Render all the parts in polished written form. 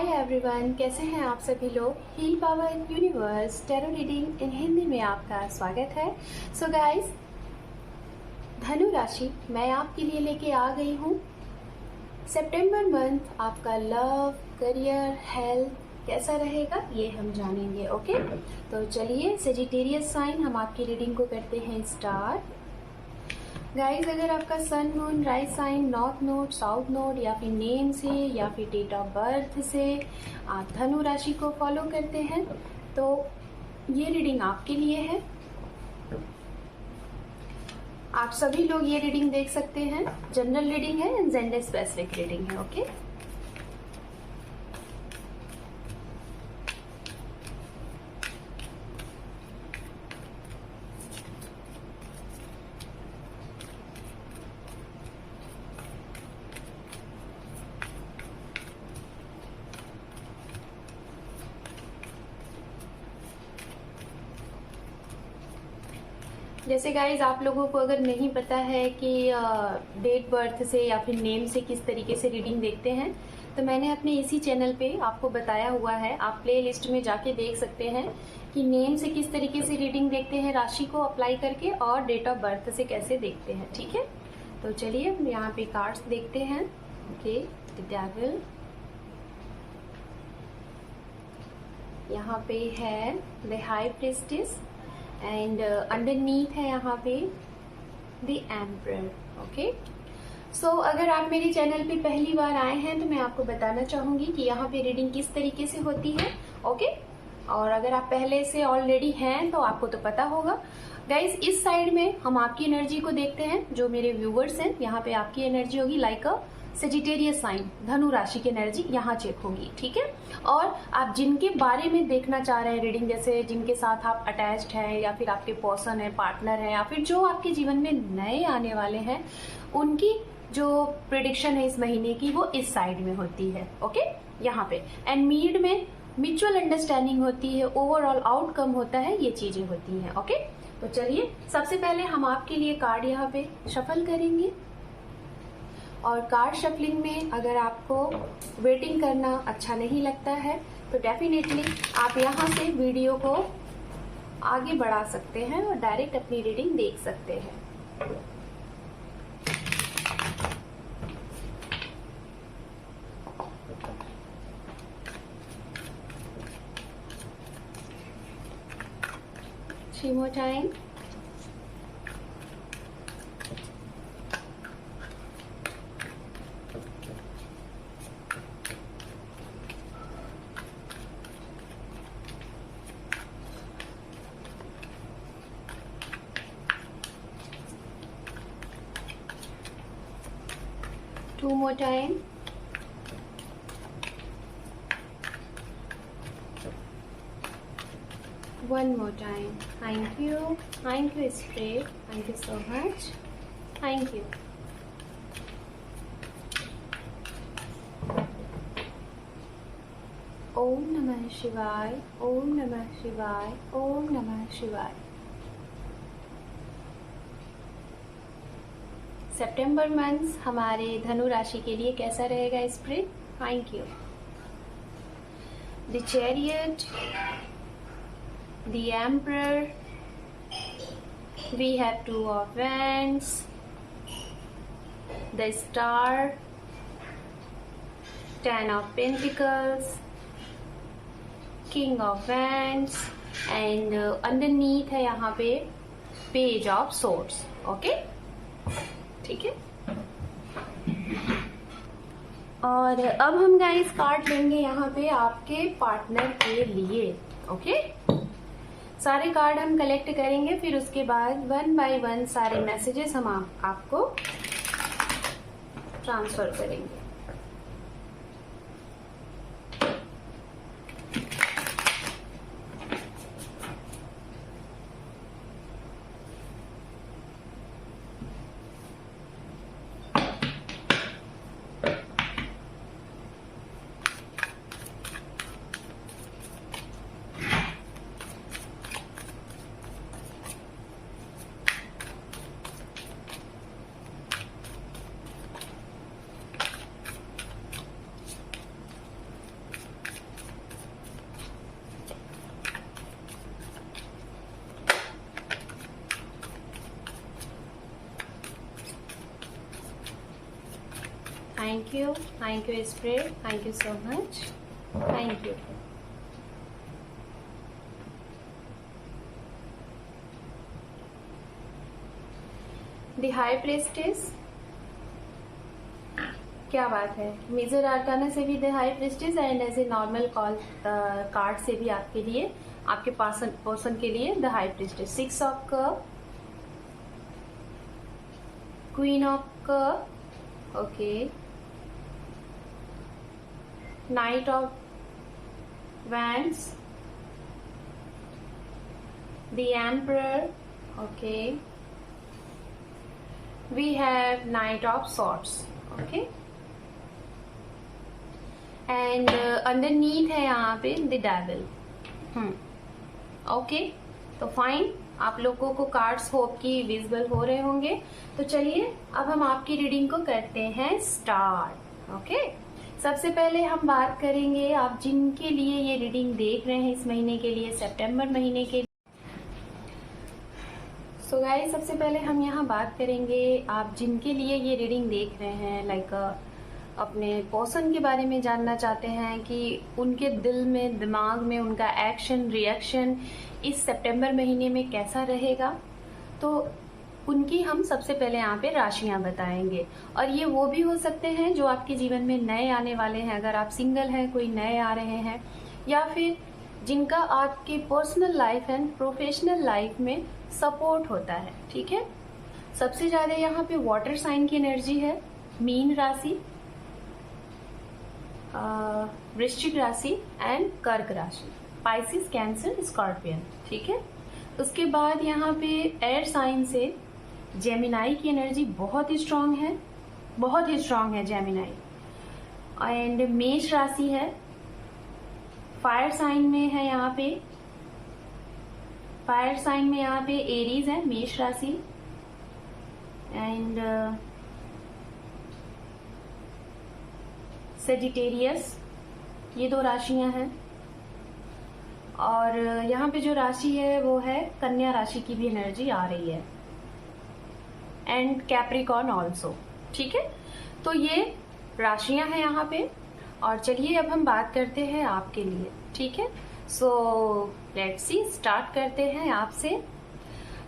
Hi everyone, कैसे हैं आप सभी लोग। Heal power universe tarot reading in Hindi में आपका स्वागत है। सो गाइस, धनु राशि मैं आपके लिए लेके आ गई हूँ। सितंबर मंथ आपका लव, करियर, हेल्थ कैसा रहेगा ये हम जानेंगे। ओके, तो चलिए सेजिटेरियस साइन हम आपकी रीडिंग को करते हैं स्टार्ट। गाइज, अगर आपका sun, moon, rise sign north node, south node या फिर नेम से या फिर डेट ऑफ बर्थ से आप धनु राशि को फॉलो करते हैं तो ये रीडिंग आपके लिए है। आप सभी लोग ये रीडिंग देख सकते हैं। जनरल रीडिंग है एंड जेंडर स्पेसिफिक रीडिंग है। ओके, जैसे गाइज आप लोगों को अगर नहीं पता है कि डेट बर्थ से या फिर नेम से किस तरीके से रीडिंग देखते हैं, तो मैंने अपने इसी चैनल पे आपको बताया हुआ है। आप प्ले लिस्ट में जाके देख सकते हैं कि नेम से किस तरीके से रीडिंग देखते हैं राशि को अप्लाई करके, और डेट ऑफ बर्थ से कैसे देखते हैं। ठीक है, तो चलिए हम यहाँ पे कार्ड्स देखते हैं। ओके, द डेविल, यहाँ पे है the high priestess and underneath है यहाँ पे द एम्परर। ओके, सो अगर आप मेरे चैनल पे पहली बार आए हैं तो मैं आपको बताना चाहूंगी कि यहाँ पे रीडिंग किस तरीके से होती है। ओके, और अगर आप पहले से ऑलरेडी हैं तो आपको तो पता होगा। गाइज, इस साइड में हम आपकी एनर्जी को देखते हैं। जो मेरे व्यूवर्स हैं, यहाँ पे आपकी एनर्जी होगी लाइक अ सेजिटेरियस साइन, धनु राशि की एनर्जी यहाँ चेक होगी। ठीक है, और आप जिनके बारे में देखना चाह रहे हैं रीडिंग, जैसे जिनके साथ आप अटैच्ड हैं या फिर आपके पर्सन है, पार्टनर है, या फिर जो आपके जीवन में नए आने वाले हैं, उनकी जो प्रिडिक्शन है इस महीने की वो इस साइड में होती है। ओके, यहाँ पे एंड मीड में म्यूचुअल अंडरस्टैंडिंग होती है, ओवरऑल आउटकम होता है, ये चीजें होती हैं। ओके, तो चलिए सबसे पहले हम आपके लिए कार्ड यहाँ पे शफल करेंगे। और कार्ड शफलिंग में अगर आपको वेटिंग करना अच्छा नहीं लगता है तो डेफिनेटली आप यहाँ से वीडियो को आगे बढ़ा सकते हैं और डायरेक्ट अपनी रीडिंग देख सकते हैं। Three more time. Two more time. One more time. Thank you. Thank you, Spirit. Thank you so much. Thank you. ओम नमः शिवाय, ओम नमः शिवाय, ओम नमः शिवाय। सितंबर मंथ हमारे धनु राशि के लिए कैसा रहेगा spirit? Thank you. The chariot, the emperor, we have two of wands, the star, 10 of pentacles, king of wands and underneath है यहाँ पे पेज ऑफ सोर्ड्स। ओके, ठीक है। और अब हम गाइस कार्ड लेंगे यहाँ पे आपके पार्टनर के लिए। ओके, सारे कार्ड हम कलेक्ट करेंगे, फिर उसके बाद वन बाय वन सारे मैसेजेस हम आपको ट्रांसफर करेंगे। Thank you spread, thank you so much, thank you. The high priestess, क्या बात है। मेजर आर्काना से भी the high priestess and as a normal call card से भी आपके लिए, आपके पर्सन के लिए the high priestess. 6 of cup, queen of cup, okay, knight of wands, the emperor, okay, we have knight of swords, okay, and underneath है यहाँ पे द डेविल। ओके, तो फाइन, आप लोगों को कार्ड्स होप की विजिबल हो रहे होंगे। तो चलिए अब हम आपकी रीडिंग को करते हैं स्टार्ट। ओके, सबसे पहले हम बात करेंगे आप जिनके लिए ये रीडिंग देख रहे हैं इस महीने के लिए, सितंबर महीने के लिए। सो गाइस, सबसे पहले हम यहाँ बात करेंगे आप जिनके लिए ये रीडिंग देख रहे हैं, लाइक अपने पर्सन के बारे में जानना चाहते हैं कि उनके दिल में, दिमाग में उनका एक्शन रिएक्शन इस सितंबर महीने में कैसा रहेगा। तो उनकी हम सबसे पहले यहाँ पे राशियां बताएंगे, और ये वो भी हो सकते हैं जो आपके जीवन में नए आने वाले हैं, अगर आप सिंगल हैं, कोई नए आ रहे हैं, या फिर जिनका आपके personal life and professional life में सपोर्ट होता है। ठीक है, सबसे ज्यादा यहाँ पे वाटर साइन की एनर्जी है, मीन राशि, वृश्चिक राशि एंड कर्क राशि, पाइसिस, कैंसर, स्कॉर्पियन। ठीक है, उसके बाद यहाँ पे एयर साइन से जेमिनाई की एनर्जी बहुत ही स्ट्रांग है, बहुत ही स्ट्रांग है जेमिनाई। एंड मेष राशि है, फायर साइन में है यहाँ पे, फायर साइन में यहाँ पे एरीज है, मेष राशि, एंड सेजिटेरियस, ये 2 राशियां हैं। और यहाँ पे जो राशि है वो है कन्या राशि की भी एनर्जी आ रही है, एंड कैप्रिकॉर्न ऑल्सो। ठीक है, तो ये राशियां हैं यहाँ पे। और चलिए अब हम बात करते हैं आपके लिए। ठीक है, सो लेट्स सी, स्टार्ट करते हैं आपसे।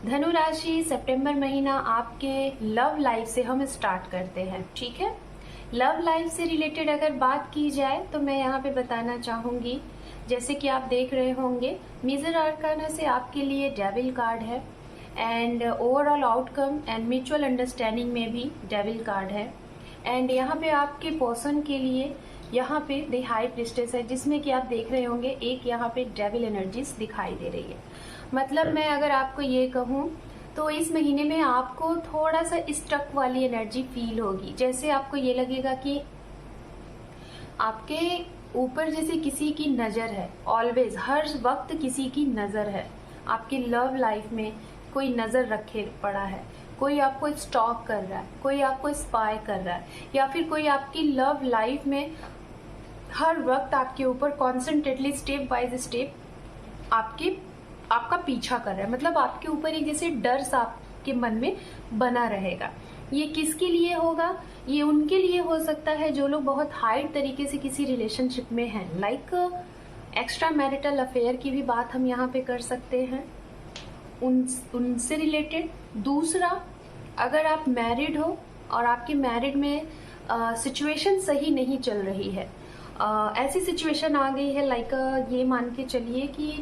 धनु राशि, सितंबर महीना आपके लव लाइफ से हम स्टार्ट करते हैं। ठीक है, लव लाइफ से रिलेटेड अगर बात की जाए तो मैं यहाँ पे बताना चाहूंगी, जैसे कि आप देख रहे होंगे मेजर आर्काना से आपके लिए डेविल कार्ड है, and overall outcome and mutual understanding में भी डेविल कार्ड है। एंड यहाँ पे आपके पर्सन के लिए यहाँ पे द हाई प्रिस्टेस है, जिसमें कि आप देख रहे होंगे एक यहाँ पे डेविल एनर्जीज दिखाई दे रही है। मतलब मैं अगर आपको ये कहूँ तो इस महीने में आपको थोड़ा सा स्टक वाली एनर्जी फील होगी, जैसे आपको ये लगेगा कि आपके ऊपर जैसे किसी की नजर है, ऑलवेज, हर वक्त किसी की नजर है, आपकी लव लाइफ में कोई नजर रखे पड़ा है, कोई आपको स्टॉक कर रहा है, कोई आपको स्पाई कर रहा है, या फिर कोई आपकी लव लाइफ में हर वक्त आपके ऊपर कॉन्सेंट्रेटली स्टेप बाय स्टेप आपका पीछा कर रहा है। मतलब आपके ऊपर एक जैसे डर सा आपके मन में बना रहेगा। ये किसके लिए होगा? ये उनके लिए हो सकता है जो लोग बहुत हाइड तरीके से किसी रिलेशनशिप में हैं, लाइक एक्स्ट्रा मैरिटल अफेयर की भी बात हम यहाँ पे कर सकते हैं, उनसे रिलेटेड। दूसरा, अगर आप मैरिड हो और आपके मैरिड में सिचुएशन सही नहीं चल रही है, ऐसी सिचुएशन आ गई है, लाइक ये मान के चलिए कि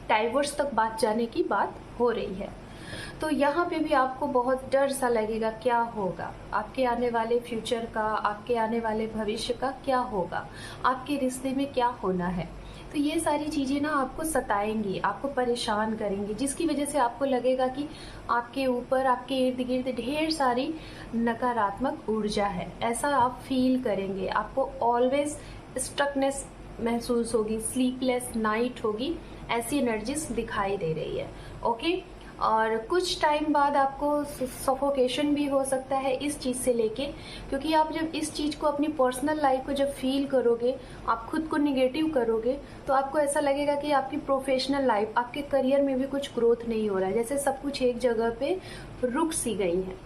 डाइवोर्स तक बात जाने की बात हो रही है, तो यहाँ पे भी आपको बहुत डर सा लगेगा, क्या होगा आपके आने वाले फ्यूचर का, आपके आने वाले भविष्य का क्या होगा, आपके रिश्ते में क्या होना है। तो ये सारी चीजें ना आपको सताएंगी, आपको परेशान करेंगी, जिसकी वजह से आपको लगेगा कि आपके ऊपर, आपके इर्द गिर्द ढेर सारी नकारात्मक ऊर्जा है, ऐसा आप फील करेंगे। आपको ऑलवेज स्टकनेस महसूस होगी, स्लीपलेस नाइट होगी, ऐसी एनर्जीज दिखाई दे रही है। ओके, और कुछ टाइम बाद आपको सफोकेशन भी हो सकता है इस चीज़ से लेके, क्योंकि आप जब इस चीज़ को अपनी पर्सनल लाइफ को जब फील करोगे, आप खुद को निगेटिव करोगे, तो आपको ऐसा लगेगा कि आपकी प्रोफेशनल लाइफ, आपके करियर में भी कुछ ग्रोथ नहीं हो रहा है, जैसे सब कुछ एक जगह पे रुक सी गई है।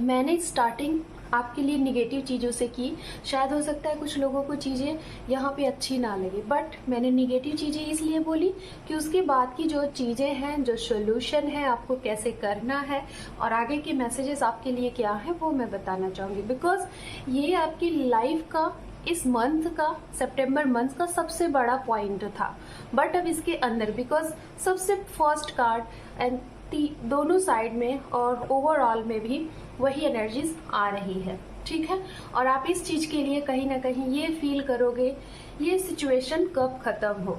मैंने स्टार्टिंग आपके लिए निगेटिव चीज़ों से की। शायद हो सकता है कुछ लोगों को चीज़ें यहाँ पे अच्छी ना लगे, बट मैंने निगेटिव चीज़ें इसलिए बोली कि उसके बाद की जो चीज़ें हैं, जो सोल्यूशन है, आपको कैसे करना है और आगे के मैसेजेस आपके लिए क्या है वो मैं बताना चाहूँगी। बिकॉज ये आपकी लाइफ का इस मंथ का, सितंबर मंथ का सबसे बड़ा पॉइंट था। बट अब इसके अंदर बिकॉज सबसे फर्स्ट कार्ड एंड दोनों साइड में और ओवरऑल में भी वही एनर्जीज आ रही है, ठीक है। और आप इस चीज के लिए कहीं ना कहीं ये फील करोगे ये सिचुएशन कब खत्म हो।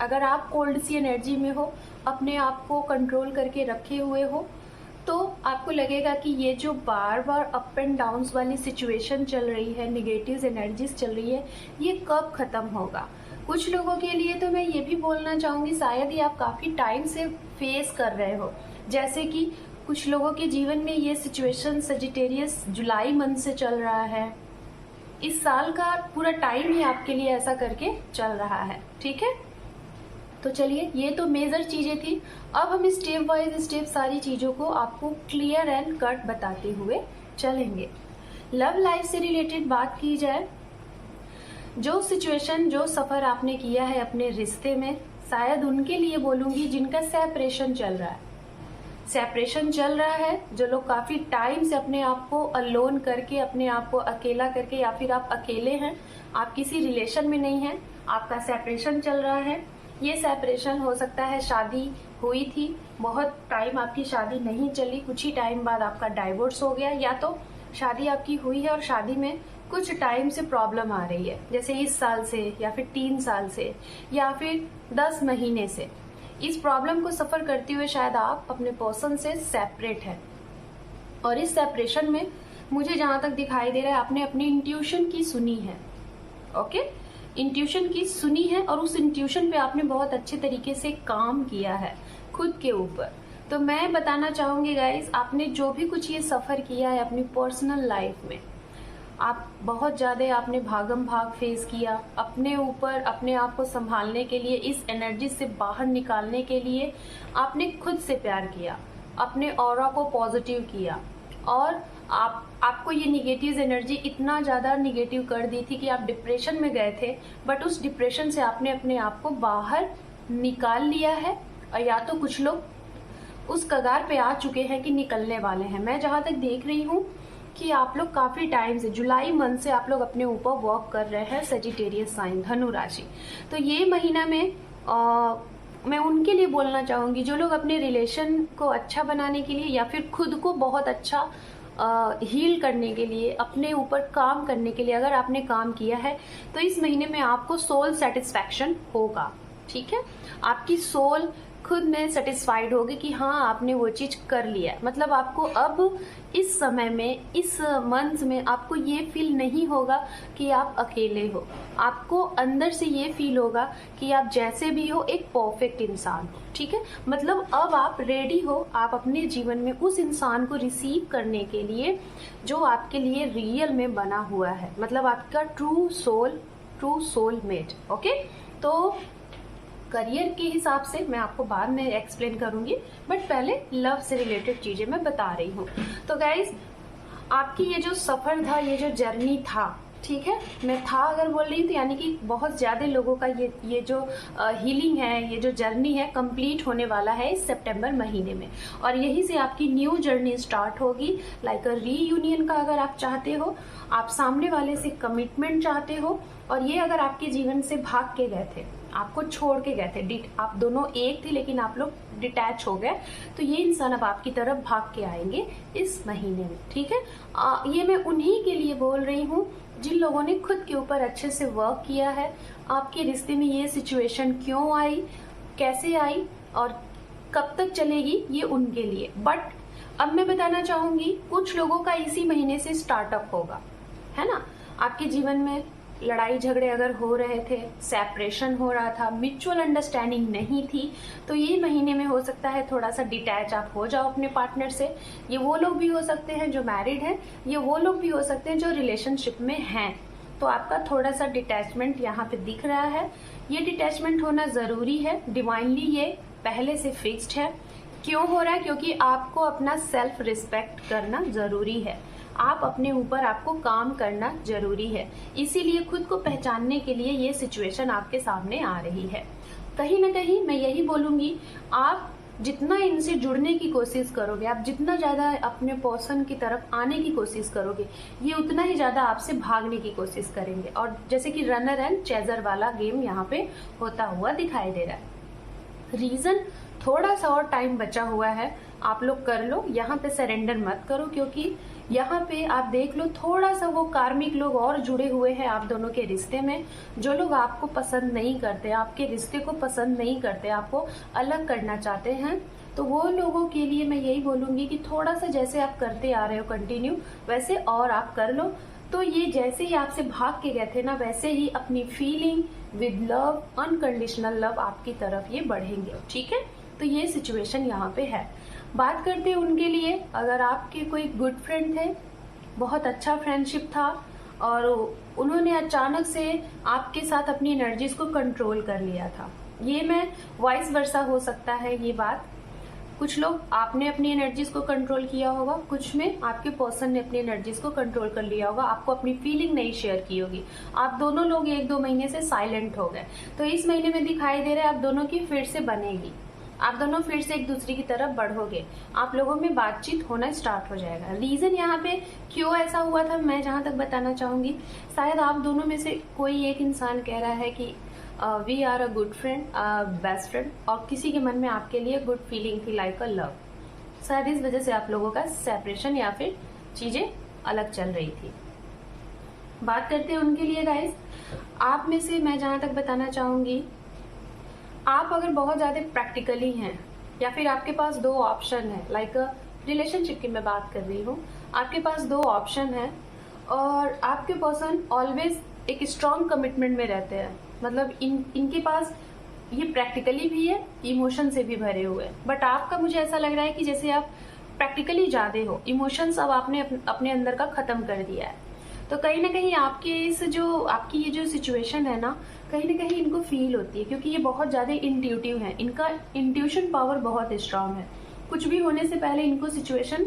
अगर आप कोल्ड सी एनर्जी में हो, अपने आप को कंट्रोल करके रखे हुए हो, तो आपको लगेगा कि ये जो बार बार अप एंड डाउन्स वाली सिचुएशन चल रही है, निगेटिव एनर्जीज चल रही है, ये कब खत्म होगा। कुछ लोगों के लिए तो मैं ये भी बोलना चाहूंगी शायद ही आप काफी टाइम से फेस कर रहे हो। जैसे कि कुछ लोगों के जीवन में ये सिचुएशन सजिटेरियस जुलाई मंथ से चल रहा है। इस साल का पूरा टाइम ही आपके लिए ऐसा करके चल रहा है, ठीक है। तो चलिए, ये तो मेजर चीजें थी। अब हम स्टेप वाइज स्टेप सारी चीजों को आपको क्लियर एंड कट बताते हुए चलेंगे। लव लाइफ से रिलेटेड बात की जाए, जो सिचुएशन, जो सफर आपने किया है अपने रिश्ते में, शायद उनके लिए बोलूंगी जिनका सेपरेशन चल रहा है। सेपरेशन चल रहा है, जो लोग काफी टाइम से अपने आप को अलोन करके, अपने आप को अकेला करके, या फिर आप अकेले हैं, आप किसी रिलेशन में नहीं हैं, आपका सेपरेशन चल रहा है। ये सेपरेशन हो सकता है शादी हुई थी, बहुत टाइम आपकी शादी नहीं चली, कुछ ही टाइम बाद आपका डाइवोर्स हो गया, या तो शादी आपकी हुई है और शादी में कुछ टाइम से प्रॉब्लम आ रही है, जैसे इस साल से या फिर 3 साल से या फिर 10 महीने से। इस प्रॉब्लम को सफर करते हुए शायद आप अपने पर्सन से सेपरेट हैं, और इस सेपरेशन में मुझे जहां तक दिखाई दे रहा है आपने अपनी इंट्यूशन की सुनी है। ओके, इंट्यूशन की सुनी है और उस इंट्यूशन पे आपने बहुत अच्छे तरीके से काम किया है खुद के ऊपर। तो मैं बताना चाहूंगी गाइस, आपने जो भी कुछ ये सफर किया है अपनी पर्सनल लाइफ में, आप बहुत ज्यादा आपने भागम भाग फेस किया अपने ऊपर, अपने आप को संभालने के लिए, इस एनर्जी से बाहर निकालने के लिए आपने खुद से प्यार किया, अपने ऑरा को पॉजिटिव किया, और आपको ये निगेटिव एनर्जी इतना ज्यादा निगेटिव कर दी थी कि आप डिप्रेशन में गए थे, बट उस डिप्रेशन से आपने अपने आप को बाहर निकाल लिया है, और या तो कुछ लोग उस कगार पे आ चुके हैं कि निकलने वाले हैं। मैं जहां तक देख रही हूँ कि आप लोग काफी टाइम से, जुलाई मंथ से आप लोग अपने ऊपर वर्क कर रहे हैं, सजिटेरियस साइन, धनु राशि। तो ये महीना में मैं उनके लिए बोलना चाहूंगी जो लोग अपने रिलेशन को अच्छा बनाने के लिए या फिर खुद को बहुत अच्छा हील करने के लिए, अपने ऊपर काम करने के लिए अगर आपने काम किया है, तो इस महीने में आपको सोल सेटिस्फैक्शन होगा, ठीक है। आपकी सोल खुद में सेटिस्फाइड होगी कि हाँ आपने वो चीज कर लिया। मतलब आपको अब इस समय में, इस मंथ में आपको ये फील नहीं होगा कि आप अकेले हो, आपको अंदर से ये फील होगा कि आप जैसे भी हो एक परफेक्ट इंसान हो, ठीक है। मतलब अब आप रेडी हो, आप अपने जीवन में उस इंसान को रिसीव करने के लिए जो आपके लिए रियल में बना हुआ है, मतलब आपका ट्रू सोल मेट। ओके, तो करियर के हिसाब से मैं आपको बाद में एक्सप्लेन करूंगी, बट पहले लव से रिलेटेड चीजें मैं बता रही हूँ। तो गाइज, आपकी ये जो सफर था, ये जो जर्नी था, ठीक है, मैं था अगर बोल रही हूँ तो यानी कि बहुत ज्यादा लोगों का ये जो हीलिंग है, ये जो जर्नी है, कंप्लीट होने वाला है इस सितंबर महीने में, और यही से आपकी न्यू जर्नी स्टार्ट होगी। लाइक अ रीयूनियन का अगर आप चाहते हो, आप सामने वाले से कमिटमेंट चाहते हो, और ये अगर आपके जीवन से भाग के गए थे, आपको छोड़ के गए थे, आप दोनों एक थे लेकिन आप लोग डिटैच हो गए, तो ये इंसान अब आपकी तरफ भाग के आएंगे इस महीने में, ठीक है। ये मैं उन्हीं के लिए बोल रही हूँ जिन लोगों ने खुद के ऊपर अच्छे से वर्क किया है। आपके रिश्ते में ये सिचुएशन क्यों आई, कैसे आई और कब तक चलेगी, ये उनके लिए। बट अब मैं बताना चाहूंगी, कुछ लोगों का इसी महीने से स्टार्टअप होगा, है ना। आपके जीवन में लड़ाई झगड़े अगर हो रहे थे, सेपरेशन हो रहा था, म्यूचुअल अंडरस्टैंडिंग नहीं थी, तो ये महीने में हो सकता है थोड़ा सा डिटैच आप हो जाओ अपने पार्टनर से। ये वो लोग भी हो सकते हैं जो मैरिड हैं, ये वो लोग भी हो सकते हैं जो रिलेशनशिप में हैं। तो आपका थोड़ा सा डिटैचमेंट यहाँ पे दिख रहा है। ये डिटैचमेंट होना जरूरी है, डिवाइनली ये पहले से फिक्स्ड है। क्यों हो रहा है? क्योंकि आपको अपना सेल्फ रिस्पेक्ट करना जरूरी है। आप अपने ऊपर आपको काम करना जरूरी है। इसीलिए खुद को पहचानने के लिए ये सिचुएशन आपके सामने आ रही है। कहीं ना कहीं मैं यही बोलूंगी, आप जितना इनसे जुड़ने की कोशिश करोगे, आप जितना ज्यादा अपने पर्सन की तरफ आने की कोशिश करोगे, ये उतना ही ज्यादा आपसे भागने की कोशिश करेंगे। और जैसे कि रनर एंड चेजर वाला गेम यहाँ पे होता हुआ दिखाई दे रहा है। रीजन, थोड़ा सा और टाइम बचा हुआ है, आप लोग कर लो, यहाँ पे सरेंडर मत करो, क्योंकि यहाँ पे आप देख लो थोड़ा सा वो कार्मिक लोग और जुड़े हुए हैं आप दोनों के रिश्ते में। जो लोग आपको पसंद नहीं करते, आपके रिश्ते को पसंद नहीं करते, आपको अलग करना चाहते हैं, तो वो लोगों के लिए मैं यही बोलूंगी कि थोड़ा सा जैसे आप करते आ रहे हो कंटिन्यू, वैसे और आप कर लो। तो ये जैसे ही आपसे भाग के गए थे ना, वैसे ही अपनी feeling with love, unconditional love आपकी तरफ ये बढ़ेंगे। ठीक है, तो ये सिचुएशन यहाँ पे है। बात करते हैं उनके लिए, अगर आपके कोई गुड फ्रेंड थे, बहुत अच्छा फ्रेंडशिप था और उन्होंने अचानक से आपके साथ अपनी एनर्जीज को कंट्रोल कर लिया था, ये मैं वाइस वर्सा हो सकता है ये बात। कुछ लोग आपने अपनी एनर्जीज को कंट्रोल किया होगा, कुछ में आपके पर्सन ने अपनी एनर्जीज को कंट्रोल कर लिया होगा, आपको अपनी फीलिंग नहीं शेयर की होगी। आप दोनों लोग 1-2 महीने से साइलेंट हो गए, तो इस महीने में दिखाई दे रहा है आप दोनों की फिर से बनेगी, आप दोनों फिर से एक दूसरे की तरफ बढ़ोगे, आप लोगों में बातचीत होना स्टार्ट हो जाएगा। रीजन यहाँ पे क्यों ऐसा हुआ था मैं जहां तक बताना चाहूंगी, शायद आप दोनों में से कोई एक इंसान कह रहा है कि we are a good friend, best friend, और किसी के मन में आपके लिए गुड फीलिंग थी, लाइक अ लव। शायद इस वजह से आप लोगों का सेपरेशन या फिर चीजें अलग चल रही थी। बात करते हैं उनके लिए गाइस, आप में से मैं जहां तक बताना चाहूंगी, आप अगर बहुत ज्यादा प्रैक्टिकली हैं या फिर आपके पास 2 ऑप्शन है, लाइक रिलेशनशिप की मैं बात कर रही हूँ, आपके पास 2 ऑप्शन है और आपके पर्सन ऑलवेज एक स्ट्रॉन्ग कमिटमेंट में रहते हैं। मतलब इनके पास ये प्रैक्टिकली भी है, इमोशन से भी भरे हुए हैं, बट आपका मुझे ऐसा लग रहा है कि जैसे आप प्रैक्टिकली ज्यादा हो, इमोशंस अब आपने अपने अंदर का खत्म कर दिया है। तो कहीं ना कहीं आपकी ये जो सिचुएशन है ना, कहीं ना कहीं इनको फील होती है, क्योंकि ये बहुत ज्यादा इंट्यूटिव है, इनका इंट्यूशन पावर बहुत स्ट्रांग है। कुछ भी होने से पहले इनको सिचुएशन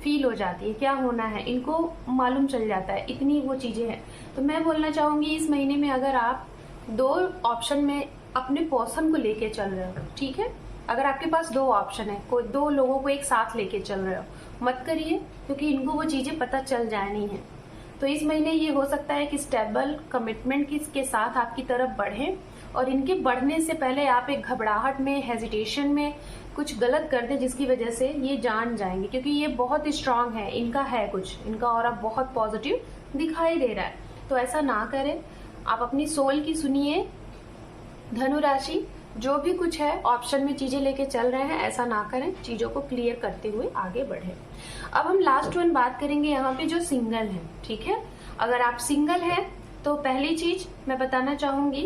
फील हो जाती है, क्या होना है इनको मालूम चल जाता है, इतनी वो चीजें हैं। तो मैं बोलना चाहूंगी इस महीने में अगर आप 2 ऑप्शन में अपने पर्सन को लेके चल रहे हो, ठीक है, अगर आपके पास 2 ऑप्शन है, कोई 2 लोगों को एक साथ लेके चल रहे हो, मत करिए, क्योंकि इनको वो चीजें पता चल जानी है। तो इस महीने ये हो सकता है कि स्टेबल कमिटमेंट के साथ आपकी तरफ बढ़े, और इनके बढ़ने से पहले आप एक घबराहट में, हेजिटेशन में कुछ गलत कर दे, जिसकी वजह से ये जान जाएंगे, क्योंकि ये बहुत स्ट्रांग है, इनका है कुछ, इनका ऑरा बहुत पॉजिटिव दिखाई दे रहा है। तो ऐसा ना करें, आप अपनी सोल की सुनिए। धनु राशि, जो भी कुछ है ऑप्शन में चीजें लेके चल रहे हैं, ऐसा ना करें, चीजों को क्लियर करते हुए आगे बढ़े। अब हम लास्ट वन बात करेंगे यहाँ पे, जो सिंगल है, ठीक है। अगर आप सिंगल हैं तो पहली चीज मैं बताना चाहूंगी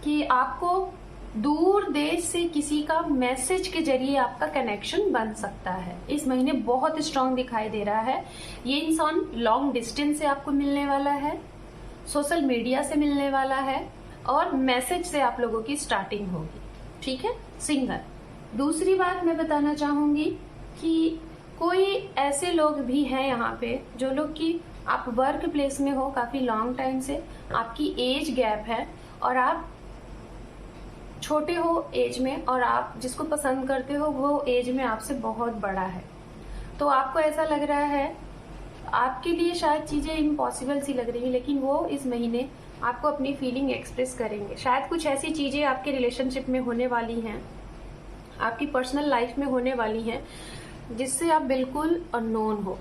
कि आपको दूर देश से किसी का मैसेज के जरिए आपका कनेक्शन बन सकता है। इस महीने बहुत स्ट्रांग दिखाई दे रहा है। ये इंसान लॉन्ग डिस्टेंस से आपको मिलने वाला है, सोशल मीडिया से मिलने वाला है, और मैसेज से आप लोगों की स्टार्टिंग होगी, ठीक है, सिंगल। दूसरी बात मैं बताना चाहूंगी कि कोई ऐसे लोग भी हैं यहाँ पे, जो लोग कि आप वर्क प्लेस में हो काफी लॉन्ग टाइम से, आपकी एज गैप है और आप छोटे हो एज में, और आप जिसको पसंद करते हो वो एज में आपसे बहुत बड़ा है। तो आपको ऐसा लग रहा है, आपके लिए शायद चीजें इम्पॉसिबल सी लग रही है, लेकिन वो इस महीने आपको अपनी फीलिंग एक्सप्रेस करेंगे। शायद कुछ ऐसी चीजें आपके रिलेशनशिप में होने वाली हैं, आपकी पर्सनल लाइफ में होने वाली हैं, जिससे आप बिल्कुल अननोन हो,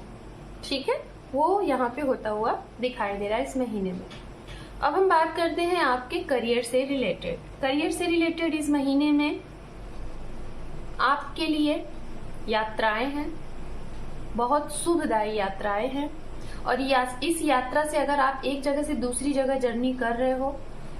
ठीक है, वो यहाँ पे होता हुआ दिखाई दे रहा है इस महीने में। अब हम बात करते हैं आपके करियर से रिलेटेड। करियर से रिलेटेड इस महीने में आपके लिए यात्राएं हैं, बहुत शुभदायी यात्राएं हैं, और इस यात्रा से अगर आप एक जगह से दूसरी जगह जर्नी कर रहे हो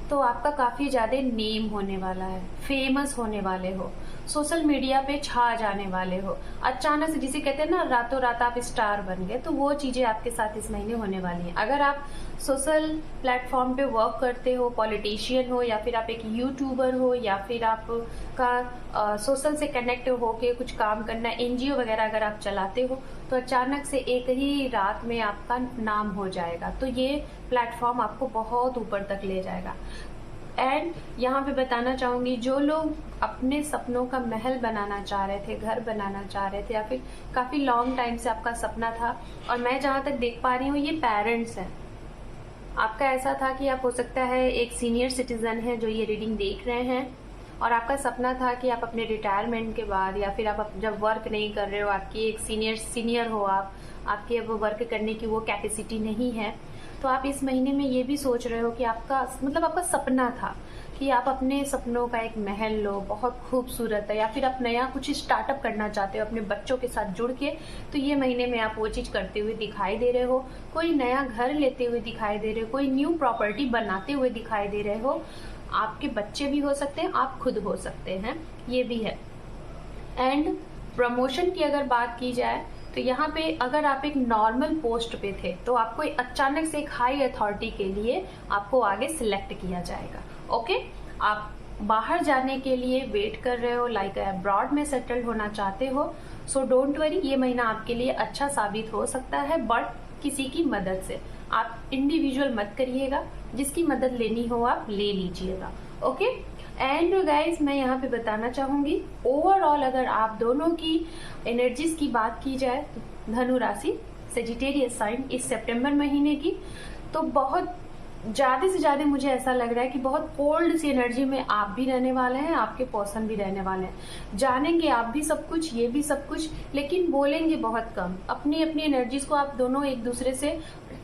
तो आपका काफी ज्यादा नेम होने वाला है, फेमस होने वाले हो, सोशल मीडिया पे छा जाने वाले हो। अचानक से, जिसे कहते हैं ना, रातों रात आप स्टार बन गए, तो वो चीजें आपके साथ इस महीने होने वाली हैं। अगर आप सोशल प्लेटफॉर्म पे वर्क करते हो, पॉलिटिशियन हो, या फिर आप एक यूट्यूबर हो, या फिर आपका सोशल से कनेक्ट होके कुछ काम करना, एनजीओ वगैरह अगर आप चलाते हो, तो अचानक से एक ही रात में आपका नाम हो जाएगा। तो ये प्लेटफॉर्म आपको बहुत ऊपर तक ले जाएगा। एंड यहाँ पे बताना चाहूंगी, जो लोग अपने सपनों का महल बनाना चाह रहे थे, घर बनाना चाह रहे थे, या फिर काफी लॉन्ग टाइम से आपका सपना था, और मैं जहां तक देख पा रही हूँ ये पेरेंट्स हैं। आपका ऐसा था कि आप हो सकता है एक सीनियर सिटीजन है जो ये रीडिंग देख रहे हैं, और आपका सपना था कि आप अपने रिटायरमेंट के बाद, या फिर आप जब वर्क नहीं कर रहे हो, आपकी एक सीनियर हो, आपकी अब वर्क करने की वो कैपेसिटी नहीं है, तो आप इस महीने में ये भी सोच रहे हो कि आपका सपना था कि आप अपने सपनों का एक महल लो, बहुत खूबसूरत है, या फिर आप नया कुछ स्टार्टअप करना चाहते हो अपने बच्चों के साथ जुड़ के, तो ये महीने में आप वो चीज करते हुए दिखाई दे रहे हो। कोई नया घर लेते हुए दिखाई दे रहे हो, कोई न्यू प्रॉपर्टी बनाते हुए दिखाई दे रहे हो। आपके बच्चे भी हो सकते हैं, आप खुद हो सकते हैं, ये भी है। एंड प्रमोशन की अगर बात की जाए, तो यहाँ पे अगर आप एक नॉर्मल पोस्ट पे थे, तो आपको अचानक से एक हाई अथॉरिटी के लिए आपको आगे सिलेक्ट किया जाएगा। ओके, आप बाहर जाने के लिए वेट कर रहे हो, लाइक अब्रॉड में सेटल होना चाहते हो, सो डोंट वरी, ये महीना आपके लिए अच्छा साबित हो सकता है, बट किसी की मदद से। आप इंडिविजुअल मत करिएगा, जिसकी मदद लेनी हो आप ले लीजिएगा। ओके, एंड गाइज मैं यहाँ पे बताना चाहूंगी, ओवरऑल अगर आप दोनों की एनर्जीज की बात की जाए, तो धनु राशि, सेजिटेरियस साइन इस सितंबर महीने की, तो बहुत ज्यादा से ज्यादा मुझे ऐसा लग रहा है कि बहुत कोल्ड सी एनर्जी में आप भी रहने वाले हैं, आपके पर्सन भी रहने वाले हैं। जानेंगे आप भी सब कुछ, ये भी सब कुछ, लेकिन बोलेंगे बहुत कम। अपनी अपनी एनर्जीज को आप दोनों एक दूसरे से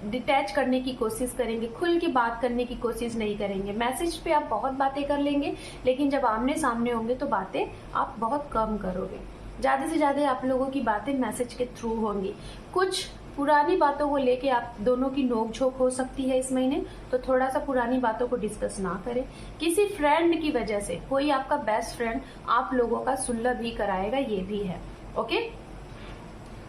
डिटैच करने की कोशिश करेंगे, खुल के बात करने की कोशिश नहीं करेंगे। मैसेज पे आप बहुत बातें कर लेंगे, लेकिन जब आमने सामने होंगे तो बातें आप बहुत कम करोगे। ज्यादा से ज्यादा आप लोगों की बातें मैसेज के थ्रू होंगी। कुछ पुरानी बातों को लेके आप दोनों की नोकझोंक हो सकती है इस महीने, तो थोड़ा सा पुरानी बातों को डिस्कस ना करें। किसी फ्रेंड की वजह से, कोई आपका बेस्ट फ्रेंड आप लोगों का सुलह भी कराएगा, ये भी है। ओके,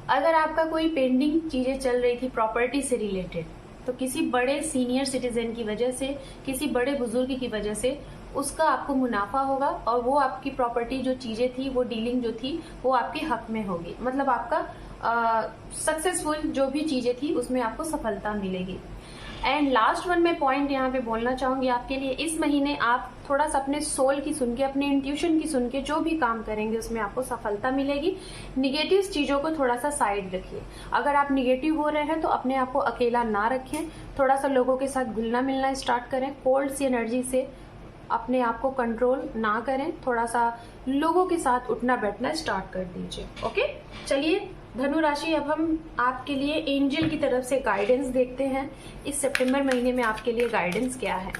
अगर आपका कोई पेंडिंग चीजें चल रही थी प्रॉपर्टी से रिलेटेड, तो किसी बड़े सीनियर सिटीजन की वजह से, किसी बड़े बुजुर्ग की वजह से उसका आपको मुनाफा होगा, और वो आपकी प्रॉपर्टी जो चीजें थी, वो डीलिंग जो थी, वो आपके हक में होगी। मतलब आपका सक्सेसफुल जो भी चीजें थी उसमें आपको सफलता मिलेगी। एंड लास्ट वन मैं पॉइंट यहाँ पे बोलना चाहूंगी आपके लिए, इस महीने आप थोड़ा सा अपने सोल की सुन के, अपने इंट्यूशन की सुन के जो भी काम करेंगे उसमें आपको सफलता मिलेगी। निगेटिव चीजों को थोड़ा सा साइड रखिए। अगर आप निगेटिव हो रहे हैं तो अपने आप को अकेला ना रखें, थोड़ा सा लोगों के साथ घुलना मिलना स्टार्ट करें। कोल्ड सी एनर्जी से अपने आप को कंट्रोल ना करें, थोड़ा सा लोगों के साथ उठना बैठना स्टार्ट कर दीजिए। ओके, चलिए धनु राशि, अब हम आपके लिए एंजल की तरफ से गाइडेंस देखते हैं। इस सितंबर महीने में आपके लिए गाइडेंस क्या है।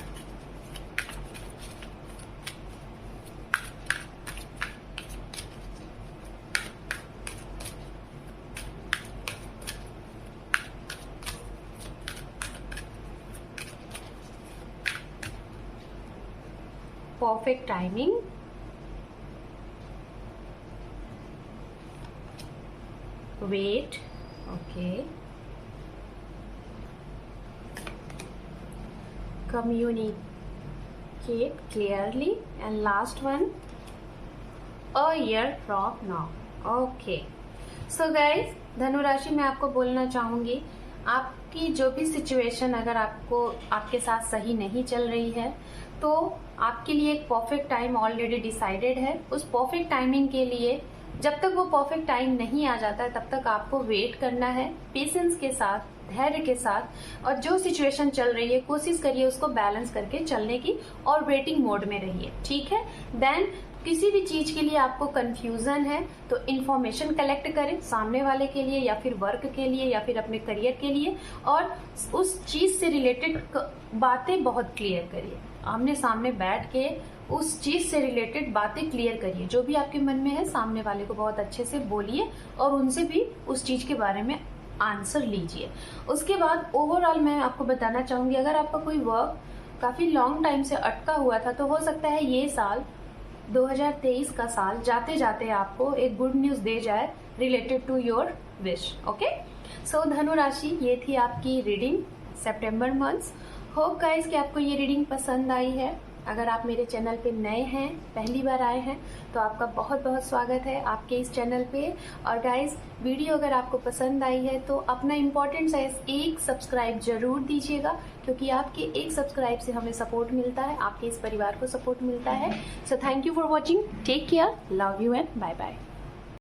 Perfect timing, wait, okay, communicate clearly, and last one, a year from now. Okay, so guys, धनु राशि में आपको बोलना चाहूंगी, आपकी जो भी सिचुएशन अगर आपको आपके साथ सही नहीं चल रही है, तो आपके लिए एक परफेक्ट टाइम ऑलरेडी डिसाइडेड है। उस परफेक्ट टाइमिंग के लिए जब तक वो परफेक्ट टाइम नहीं आ जाता है, तब तक आपको वेट करना है पेशेंस के साथ, धैर्य के साथ, और जो सिचुएशन चल रही है कोशिश करिए उसको बैलेंस करके चलने की, और वेटिंग मोड में रहिए, ठीक है। देन किसी भी चीज के लिए आपको कंफ्यूजन है तो इंफॉर्मेशन कलेक्ट करें सामने वाले के लिए, या फिर वर्क के लिए, या फिर अपने करियर के लिए, और उस चीज से रिलेटेड बातें बहुत क्लियर करिए। आमने सामने बैठ के उस चीज से रिलेटेड बातें क्लियर करिए। जो भी आपके मन में है सामने वाले को बहुत अच्छे से बोलिए, और उनसे भी उस चीज के बारे में आंसर लीजिए। उसके बाद ओवरऑल मैं आपको बताना चाहूंगी, अगर आपका कोई वर्क काफी लॉन्ग टाइम से अटका हुआ था, तो हो सकता है ये साल 2023 का साल जाते जाते आपको एक गुड न्यूज दे जाए related to your wish. Okay, so धनु राशि, ये थी आपकी रीडिंग सितंबर मंथ्स। होप गाइस कि आपको ये रीडिंग पसंद आई है। अगर आप मेरे चैनल पे नए हैं, पहली बार आए हैं, तो आपका बहुत बहुत स्वागत है आपके इस चैनल पे। और गाइस, वीडियो अगर आपको पसंद आई है तो अपना इम्पोर्टेंट साइज एक सब्सक्राइब जरूर दीजिएगा, क्योंकि आपके एक सब्सक्राइब से हमें सपोर्ट मिलता है, आपके इस परिवार को सपोर्ट मिलता है। So thank you for watching, take care, love you and bye bye.